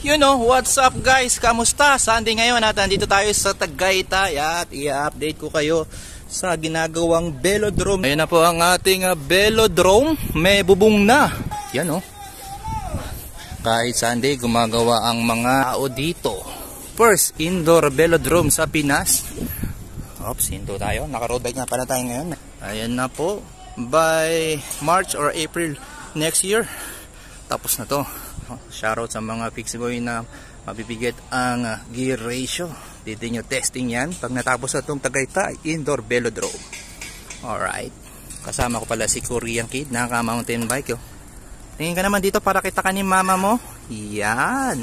You know, what's up guys? Kamusta? Sunday ngayon at nandito tayo sa Tagaytay at i-update ko kayo sa ginagawang velodrome. Ayun na po ang ating velodrome. May bubong na. Yan oh. Kahit Sunday gumagawa ang mga tao dito. First indoor velodrome sa Pinas. Oops, hinto tayo. Naka-road bike na pala tayo ngayon. Ayan na po. By March or April next year, tapos na to. Shoutout sa mga Pixeboy na mabibigat ang gear ratio. Dito nyo testing yan pag natapos na itong Tagaytay Indoor Velodrome. Alright. Kasama ko pala si Korean Kid, naka-mountain bike. Oh. Tingin ka naman dito para kita ka ni mama mo. Yan.